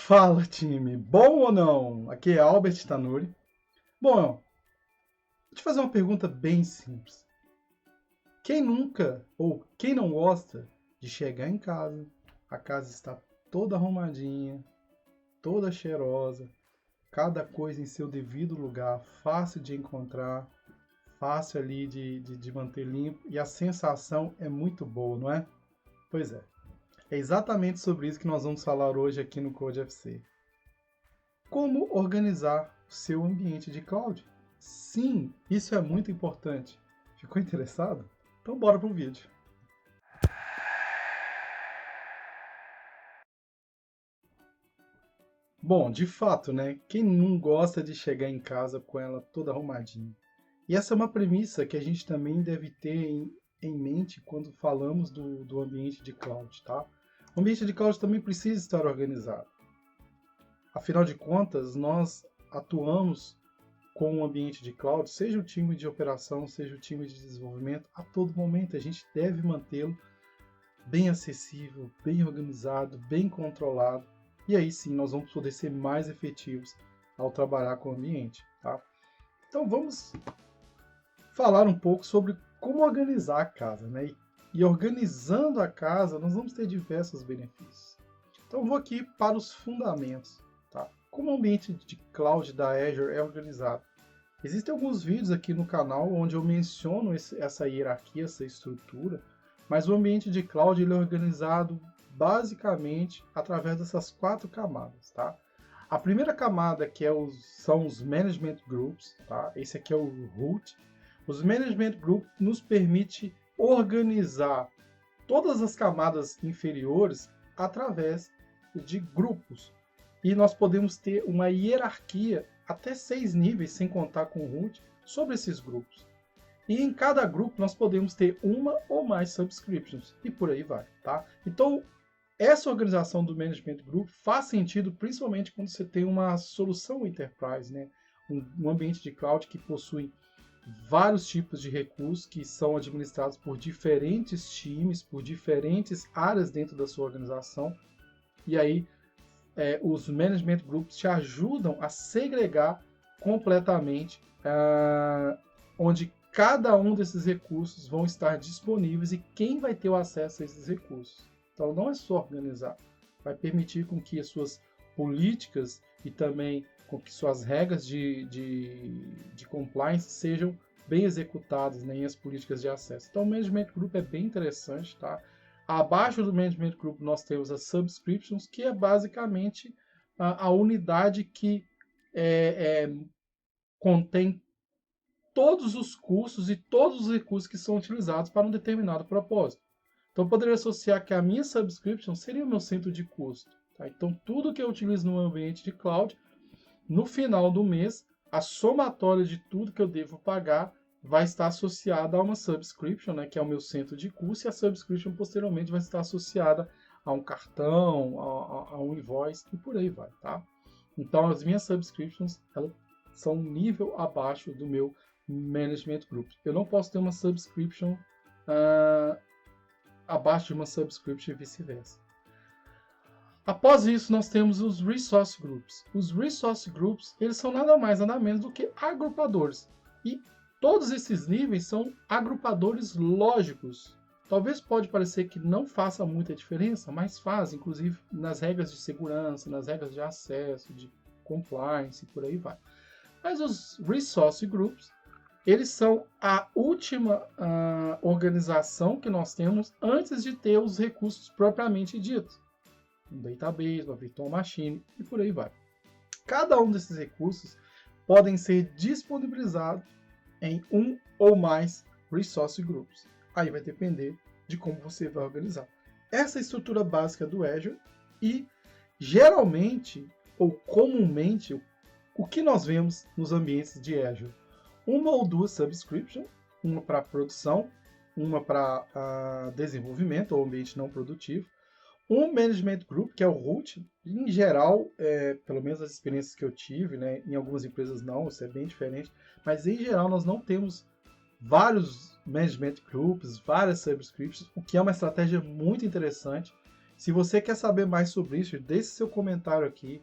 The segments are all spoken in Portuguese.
Fala, time! Bom ou não? Aqui é Albert Tanuri. Bom, vou te fazer uma pergunta bem simples. Quem nunca ou quem não gosta de chegar em casa, a casa está toda arrumadinha, toda cheirosa, cada coisa em seu devido lugar, fácil de encontrar, fácil ali de manter limpo e a sensação é muito boa, não é? Pois é. É exatamente sobre isso que nós vamos falar hoje aqui no Code FC. Como organizar o seu ambiente de cloud? Sim, isso é muito importante. Ficou interessado? Então bora pro vídeo. Bom, de fato, né? Quem não gosta de chegar em casa com ela toda arrumadinha? E essa é uma premissa que a gente também deve ter em mente quando falamos do ambiente de cloud, tá? O ambiente de cloud também precisa estar organizado. Afinal de contas, nós atuamos com o ambiente de cloud, seja o time de operação, seja o time de desenvolvimento, a todo momento a gente deve mantê-lo bem acessível, bem organizado, bem controlado, e aí sim nós vamos poder ser mais efetivos ao trabalhar com o ambiente, tá? Então vamos falar um pouco sobre como organizar a casa, né? E organizando a casa, nós vamos ter diversos benefícios. Então eu vou aqui para os fundamentos. Como o ambiente de cloud da Azure é organizado? Existem alguns vídeos aqui no canal onde eu menciono essa hierarquia, essa estrutura, mas o ambiente de cloud ele é organizado basicamente através dessas 4 camadas. Tá? A primeira camada que são os Management Groups, tá? Esse aqui é o root. Os Management Groups nos permite organizar todas as camadas inferiores através de grupos. E nós podemos ter uma hierarquia, até 6 níveis, sem contar com o root, sobre esses grupos. E em cada grupo nós podemos ter uma ou mais subscriptions, e por aí vai. Tá? Então, essa organização do Management Group faz sentido, principalmente quando você tem uma solução enterprise, né? Um ambiente de cloud que possui vários tipos de recursos que são administrados por diferentes times, por diferentes áreas dentro da sua organização. E aí, os Management Groups te ajudam a segregar completamente onde cada um desses recursos vão estar disponíveis e quem vai ter o acesso a esses recursos. Então não é só organizar, vai permitir com que as suas políticas e também com que suas regras de compliance sejam bem executadas, né, em as políticas de acesso. Então o Management Group é bem interessante, tá? Abaixo do Management Group nós temos as Subscriptions, que é basicamente a unidade que contém todos os custos e todos os recursos que são utilizados para um determinado propósito. Então eu poderia associar que a minha Subscription seria o meu centro de custo. Tá? Então tudo que eu utilizo no ambiente de cloud, no final do mês, a somatória de tudo que eu devo pagar vai estar associada a uma subscription, né, que é o meu centro de custo, e a subscription posteriormente vai estar associada a um cartão, a um invoice e por aí vai, tá? Então as minhas subscriptions elas são um nível abaixo do meu Management Group. Eu não posso ter uma subscription abaixo de uma subscription e vice-versa. Após isso, nós temos os Resource Groups. Os Resource Groups eles são nada mais, nada menos do que agrupadores. E todos esses níveis são agrupadores lógicos. Talvez pode parecer que não faça muita diferença, mas faz, inclusive nas regras de segurança, nas regras de acesso, de compliance e por aí vai. Mas os Resource Groups, eles são a última organização que nós temos antes de ter os recursos propriamente ditos. Um database, uma virtual machine e por aí vai. Cada um desses recursos podem ser disponibilizados em um ou mais Resource Groups. Aí vai depender de como você vai organizar. Essa é a estrutura básica do Azure e geralmente ou comumente o que nós vemos nos ambientes de Azure? Uma ou duas subscriptions, uma para produção, uma para desenvolvimento ou ambiente não produtivo, um Management Group, que é o root, em geral, pelo menos as experiências que eu tive, né, em algumas empresas não, isso é bem diferente, mas em geral nós não temos vários Management Groups, várias subscriptions, o que é uma estratégia muito interessante Se você quer saber mais sobre isso, deixe seu comentário aqui.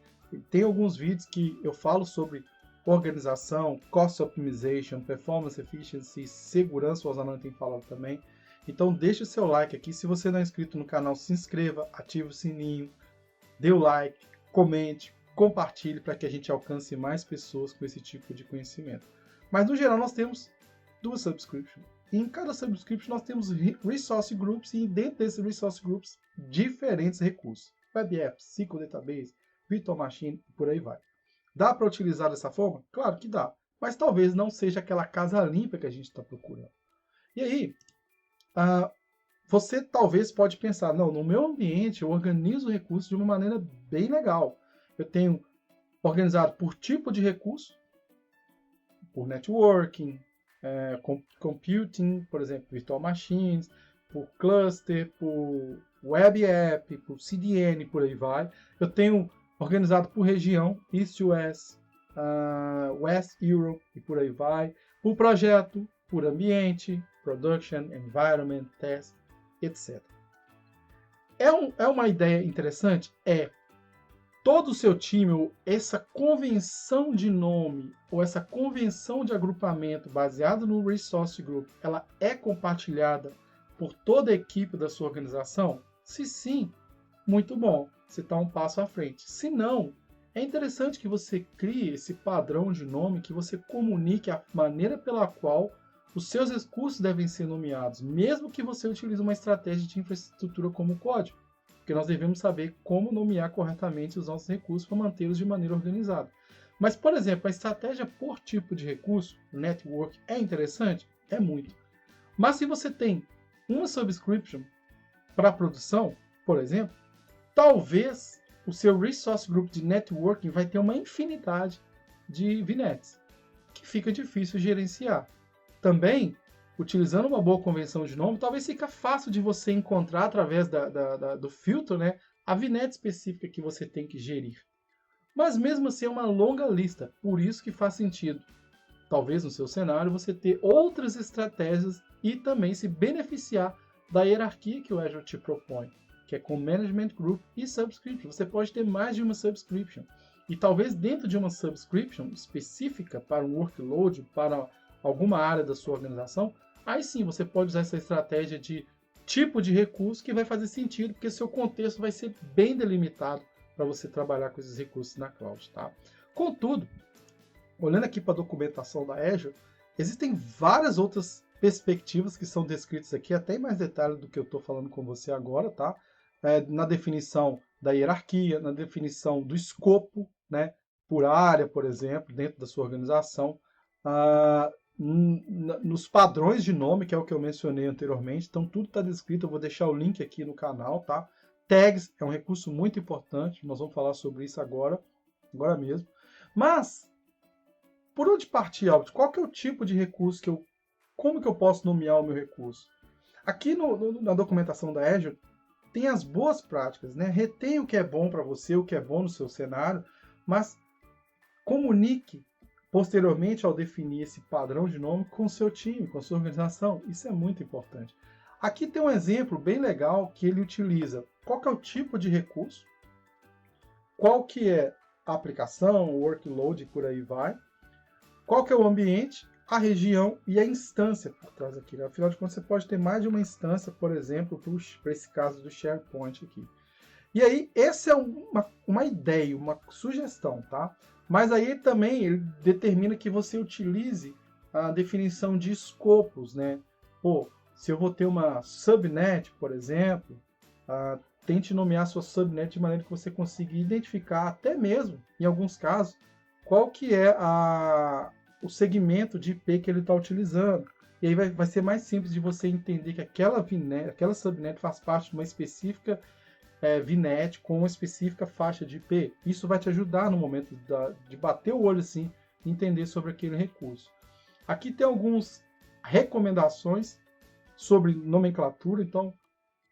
Tem alguns vídeos que eu falo sobre organização, cost optimization, performance efficiency, segurança, o Osanami tem falado também. Então deixe o seu like aqui. Se você não é inscrito no canal, se inscreva, ative o sininho, dê o like, comente, compartilhe para que a gente alcance mais pessoas com esse tipo de conhecimento. Mas no geral nós temos 2 subscriptions. E em cada subscription nós temos resource groups e dentro desses resource groups diferentes recursos. Web Apps, SQL Database, Virtual Machine e por aí vai. Dá para utilizar dessa forma? Claro que dá. Mas talvez não seja aquela casa limpa que a gente está procurando. E aí, você talvez pode pensar, não, no meu ambiente eu organizo recursos de uma maneira bem legal. Eu tenho organizado por tipo de recurso, por networking, computing, por exemplo, virtual machines, por cluster, por web app, por CDN, por aí vai. Eu tenho organizado por região, East US, West Europe e por aí vai. Por projeto, por ambiente, production, environment, test, etc. É uma ideia interessante? Todo o seu time, ou essa convenção de nome, ou essa convenção de agrupamento baseada no Resource Group, ela é compartilhada por toda a equipe da sua organização? Se sim, muito bom, você está um passo à frente. Se não, é interessante que você crie esse padrão de nome, que você comunique a maneira pela qual os seus recursos devem ser nomeados, mesmo que você utilize uma estratégia de infraestrutura como o código. Porque nós devemos saber como nomear corretamente os nossos recursos para mantê-los de maneira organizada. Mas, por exemplo, a estratégia por tipo de recurso, network, é interessante? É muito. Mas se você tem uma subscription para produção, por exemplo, talvez o seu resource group de networking vai ter uma infinidade de VNets, que fica difícil gerenciar. Também, utilizando uma boa convenção de nome, talvez fique fácil de você encontrar através do filtro, né, a VNet específica que você tem que gerir. Mas mesmo assim é uma longa lista, por isso que faz sentido, talvez no seu cenário, você ter outras estratégias e também se beneficiar da hierarquia que o Azure te propõe, que é com Management Group e Subscription. Você pode ter mais de uma Subscription. E talvez dentro de uma Subscription específica para um workload, para alguma área da sua organização, aí sim você pode usar essa estratégia de tipo de recurso que vai fazer sentido, porque seu contexto vai ser bem delimitado para você trabalhar com esses recursos na cloud. Tá? Contudo, olhando aqui para a documentação da Azure, existem várias outras perspectivas que são descritas aqui, até em mais detalhe do que eu estou falando com você agora, tá? Na definição da hierarquia, na definição do escopo, né? Por área, por exemplo, dentro da sua organização, nos padrões de nome, que é o que eu mencionei anteriormente, então tudo está descrito, eu vou deixar o link aqui no canal, tá? Tags é um recurso muito importante, nós vamos falar sobre isso agora mesmo. Mas, por onde partir, Albert? Qual que é o tipo de recurso como que eu posso nomear o meu recurso? Aqui na documentação da Azure, tem as boas práticas, né? Retém o que é bom para você, o que é bom no seu cenário, mas comunique posteriormente ao definir esse padrão de nome com o seu time, com a sua organização. Isso é muito importante. Aqui tem um exemplo bem legal que ele utiliza. Qual que é o tipo de recurso? Qual que é a aplicação, o workload e por aí vai? Qual que é o ambiente, a região e a instância por trás aqui. Né? Afinal de contas, você pode ter mais de uma instância, por exemplo, para esse caso do SharePoint aqui. E aí, essa é uma ideia, uma sugestão, tá? Mas aí também ele determina que você utilize a definição de escopos, né? Pô, se eu vou ter uma subnet, por exemplo, tente nomear sua subnet de maneira que você consiga identificar, até mesmo, em alguns casos, qual que é o segmento de IP que ele está utilizando. E aí vai ser mais simples de você entender que aquela subnet faz parte de uma específica VNet com uma específica faixa de IP. Isso vai te ajudar no momento de bater o olho assim e entender sobre aquele recurso. Aqui tem algumas recomendações sobre nomenclatura. Então,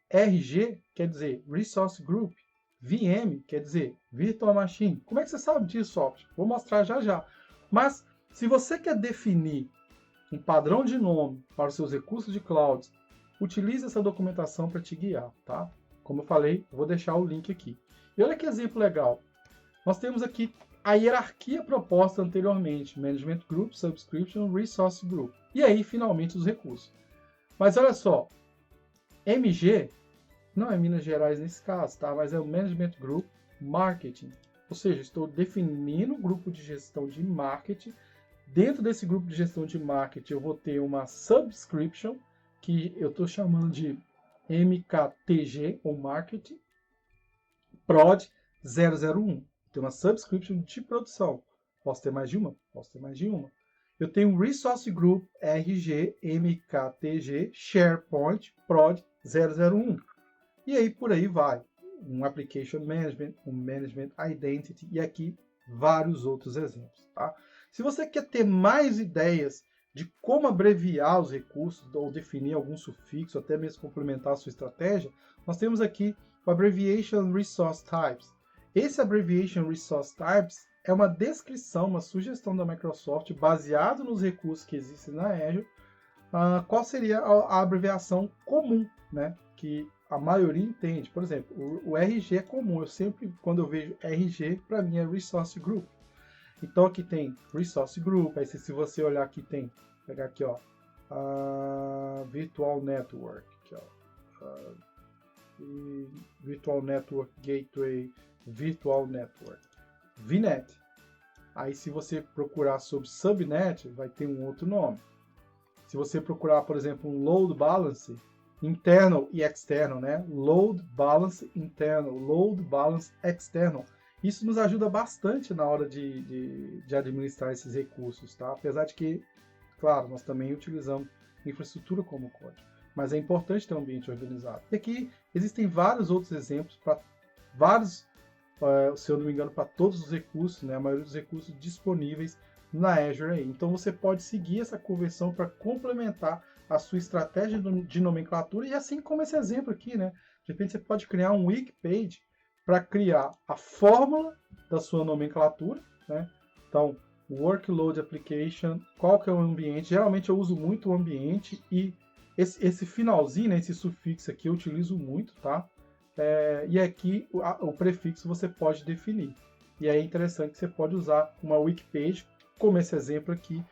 RG quer dizer Resource Group, VM quer dizer Virtual Machine. Como é que você sabe disso, Soft? Vou mostrar já já. Mas, se você quer definir um padrão de nome para os seus recursos de cloud, utilize essa documentação para te guiar, tá? Como eu falei, eu vou deixar o link aqui. E olha que exemplo legal. Nós temos aqui a hierarquia proposta anteriormente, Management Group, Subscription, Resource Group. E aí, finalmente, os recursos. Mas olha só, MG não é Minas Gerais nesse caso, tá? Mas é o Management Group Marketing. Ou seja, estou definindo o grupo de gestão de marketing. Dentro desse grupo de gestão de marketing, eu vou ter uma Subscription, que eu estou chamando de MKTG, ou Marketing, Prod 001. Tem uma Subscription de produção. Posso ter mais de uma? Posso ter mais de uma. Eu tenho um Resource Group RG, MKTG, SharePoint, Prod 001. E aí por aí vai. Um Application Management, um Management Identity e aqui vários outros exemplos. Tá? Se você quer ter mais ideias de como abreviar os recursos ou definir algum sufixo, até mesmo complementar a sua estratégia, nós temos aqui o Abbreviation Resource Types. Esse Abbreviation Resource Types é uma descrição, uma sugestão da Microsoft baseado nos recursos que existem na Azure, qual seria a abreviação comum, né, que a maioria entende. Por exemplo, o RG é comum. Eu sempre, quando eu vejo RG, para mim é Resource Group. Então aqui tem Resource Group. Aí se você olhar aqui tem, vou pegar aqui, ó, Virtual Network, aqui, ó, Virtual Network Gateway, Virtual Network, VNet. Aí se você procurar sobre Subnet, vai ter um outro nome. Se você procurar, por exemplo, um Load Balance, internal e external, né? Load Balance internal, Load Balance external. Isso nos ajuda bastante na hora de administrar esses recursos, tá? Apesar de que, claro, nós também utilizamos infraestrutura como código. Mas é importante ter um ambiente organizado. E aqui existem vários outros exemplos para vários, se eu não me engano, para todos os recursos, né? A maioria dos recursos disponíveis na Azure aí. Então você pode seguir essa conversão para complementar a sua estratégia de nomenclatura e assim como esse exemplo aqui, né? De repente você pode criar um wiki page para criar a fórmula da sua nomenclatura, né? Então, workload application, qual que é o ambiente? Geralmente eu uso muito o ambiente e esse finalzinho, né, esse sufixo aqui eu utilizo muito, tá? E aqui o prefixo você pode definir. E aí é interessante que você pode usar uma wiki page, como esse exemplo aqui,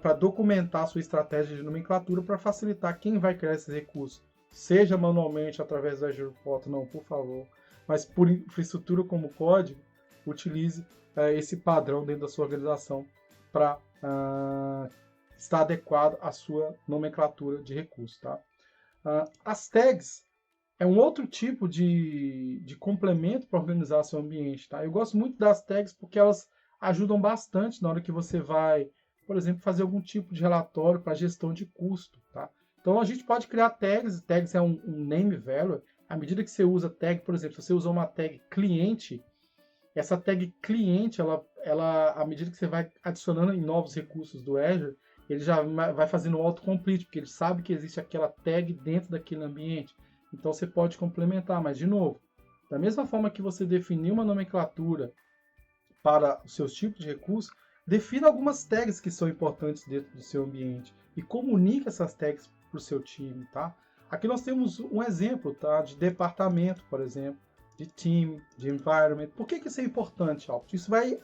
para documentar a sua estratégia de nomenclatura para facilitar quem vai criar esses recursos. Seja manualmente através do Azure Portal, não, por favor, mas por infraestrutura como código, utilize esse padrão dentro da sua organização para estar adequado à sua nomenclatura de recursos. Tá? As tags é um outro tipo de complemento para organizar seu ambiente. Tá? Eu gosto muito das tags porque elas ajudam bastante na hora que você vai, por exemplo, fazer algum tipo de relatório para gestão de custo. Tá? Então a gente pode criar tags. Tags é um name value. À medida que você usa tag, por exemplo, se você usar uma tag cliente, essa tag cliente, ela, à medida que você vai adicionando em novos recursos do Azure, ele já vai fazendo o autocomplete, porque ele sabe que existe aquela tag dentro daquele ambiente. Então você pode complementar, mas de novo, da mesma forma que você definiu uma nomenclatura para os seus tipos de recursos, defina algumas tags que são importantes dentro do seu ambiente e comunique essas tags para o seu time, tá? Aqui nós temos um exemplo, tá, de departamento, por exemplo, de team, de environment. Por que isso é importante, Albert? Isso vai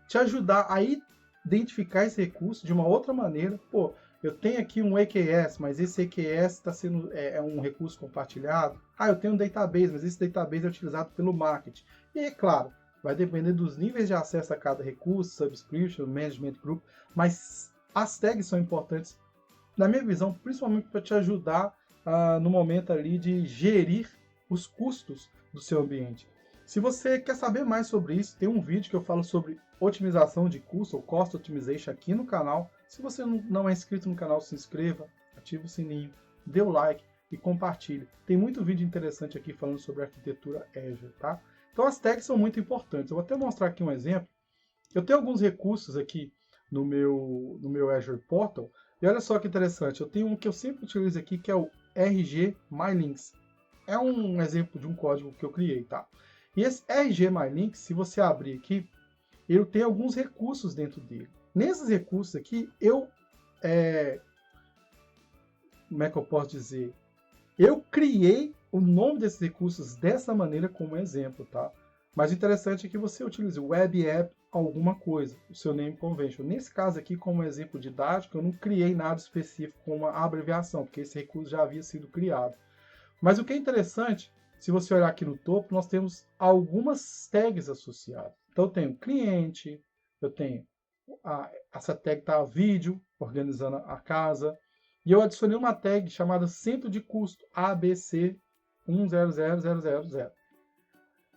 te ajudar a identificar esse recurso de uma outra maneira. Pô, eu tenho aqui um EKS, mas esse EKS está sendo um recurso compartilhado. Eu tenho um database, mas esse database é utilizado pelo marketing. E é claro, vai depender dos níveis de acesso a cada recurso, subscription, management group, mas as tags são importantes, na minha visão, principalmente para te ajudar no momento ali de gerir os custos do seu ambiente. Se você quer saber mais sobre isso, tem um vídeo que eu falo sobre otimização de custo, ou Cost Optimization, aqui no canal. Se você não é inscrito no canal, se inscreva, ative o sininho, dê o like e compartilhe. Tem muito vídeo interessante aqui falando sobre arquitetura Azure, tá? Então as tags são muito importantes. Eu vou até mostrar aqui um exemplo. Eu tenho alguns recursos aqui no meu Azure Portal, e olha só que interessante, eu tenho um que eu sempre utilizo aqui, que é o RG MyLinks. É um exemplo de um código que eu criei, tá? E esse RG MyLinks, se você abrir aqui, ele tem alguns recursos dentro dele. Nesses recursos aqui, como é que eu posso dizer? Eu criei o nome desses recursos dessa maneira como exemplo, tá? Mas o interessante é que você utilize o web app alguma coisa, o seu name convention. Nesse caso aqui, como exemplo didático, eu não criei nada específico com uma abreviação, porque esse recurso já havia sido criado. Mas o que é interessante, se você olhar aqui no topo, nós temos algumas tags associadas. Então eu tenho cliente, eu tenho essa tag está vídeo, organizando a casa, e eu adicionei uma tag chamada centro de custo, ABC 100000.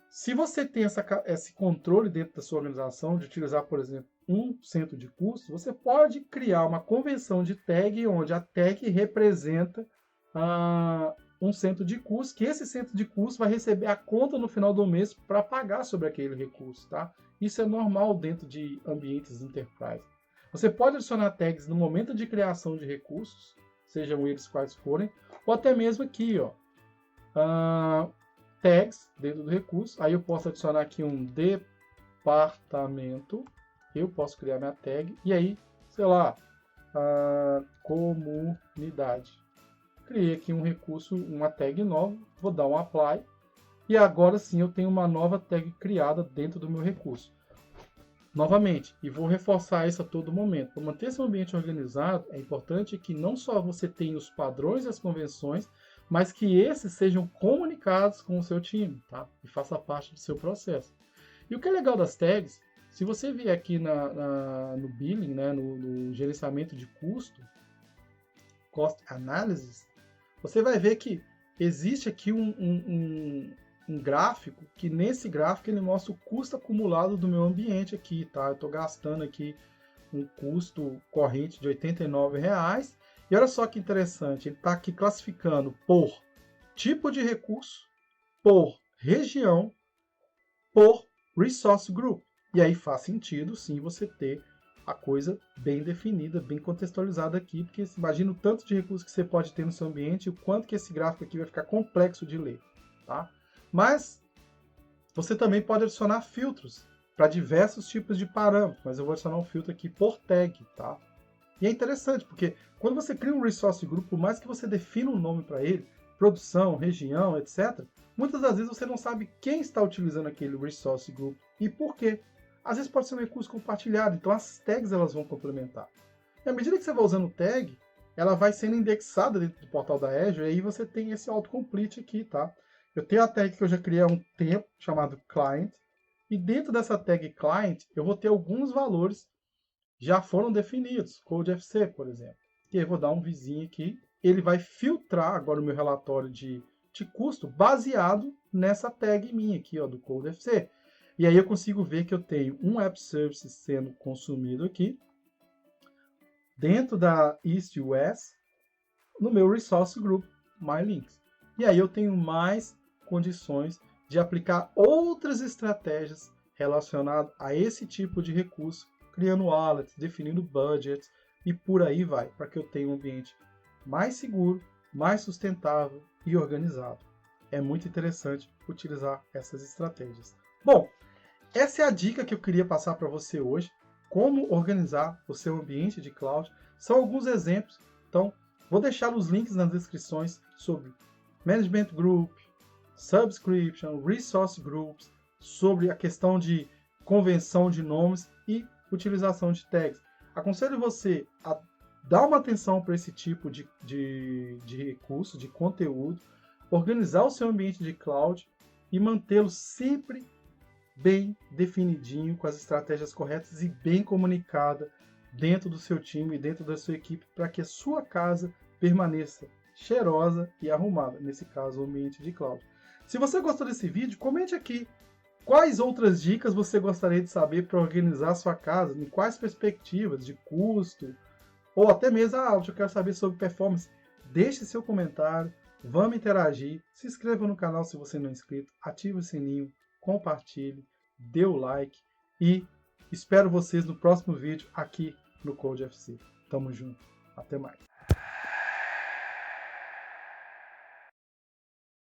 Se você tem esse controle dentro da sua organização de utilizar, por exemplo, um centro de custo, você pode criar uma convenção de tag onde a tag representa um centro de custo, que esse centro de custo vai receber a conta no final do mês para pagar sobre aquele recurso, tá? Isso é normal dentro de ambientes enterprise. Você pode adicionar tags no momento de criação de recursos, sejam eles quais forem, ou até mesmo aqui, ó, tags dentro do recurso. Aí eu posso adicionar aqui um departamento, eu posso criar minha tag, e aí, sei lá, comunidade. Criei aqui um recurso, uma tag nova, vou dar um apply, e agora sim eu tenho uma nova tag criada dentro do meu recurso. Novamente, e vou reforçar isso a todo momento. Para manter seu ambiente organizado, é importante que não só você tenha os padrões e as convenções, mas que esses sejam comunicados com o seu time, tá? E faça parte do seu processo. E o que é legal das tags, se você vier aqui no billing, né, no gerenciamento de custo, cost analysis, você vai ver que existe aqui um gráfico, que nesse gráfico ele mostra o custo acumulado do meu ambiente aqui, tá? Eu estou gastando aqui um custo corrente de R$ 89,00. E olha só que interessante, ele está aqui classificando por tipo de recurso, por região, por resource group. E aí faz sentido, sim, você ter a coisa bem definida, bem contextualizada aqui, porque imagina o tanto de recursos que você pode ter no seu ambiente e o quanto que esse gráfico aqui vai ficar complexo de ler, tá? Mas você também pode adicionar filtros para diversos tipos de parâmetros, mas eu vou adicionar um filtro aqui por tag, tá? E é interessante, porque quando você cria um resource group, por mais que você defina um nome para ele, produção, região, etc., muitas das vezes você não sabe quem está utilizando aquele resource group e por quê. Às vezes pode ser um recurso compartilhado, então as tags elas vão complementar. E à medida que você vai usando tag, ela vai sendo indexada dentro do portal da Azure, e aí você tem esse autocomplete aqui, tá? Eu tenho a tag que eu já criei há um tempo, chamado client, e dentro dessa tag client, eu vou ter alguns valores já foram definidos, CodeFC, por exemplo. E aí eu vou dar um vizinho aqui, ele vai filtrar agora o meu relatório de custo baseado nessa tag minha aqui, ó, do CodeFC. E aí eu consigo ver que eu tenho um App Service sendo consumido aqui, dentro da East US, no meu Resource Group, MyLinks. E aí eu tenho mais condições de aplicar outras estratégias relacionadas a esse tipo de recurso, criando wallets, definindo budgets e por aí vai, para que eu tenha um ambiente mais seguro, mais sustentável e organizado. É muito interessante utilizar essas estratégias. Bom, essa é a dica que eu queria passar para você hoje, como organizar o seu ambiente de cloud. São alguns exemplos, então vou deixar os links nas descrições sobre Management Group, Subscription, Resource Groups, sobre a questão de convenção de nomes e utilização de tags. Aconselho você a dar uma atenção para esse tipo de recurso, de conteúdo, organizar o seu ambiente de cloud e mantê-lo sempre bem definidinho, com as estratégias corretas e bem comunicada dentro do seu time e dentro da sua equipe, para que a sua casa permaneça cheirosa e arrumada, nesse caso o ambiente de cloud. Se você gostou desse vídeo, comente aqui quais outras dicas você gostaria de saber para organizar a sua casa, em quais perspectivas de custo, ou até mesmo, eu quero saber sobre performance. Deixe seu comentário, vamos interagir, se inscreva no canal se você não é inscrito, ative o sininho, compartilhe, dê o like e espero vocês no próximo vídeo aqui no CodeFC. Tamo junto, até mais.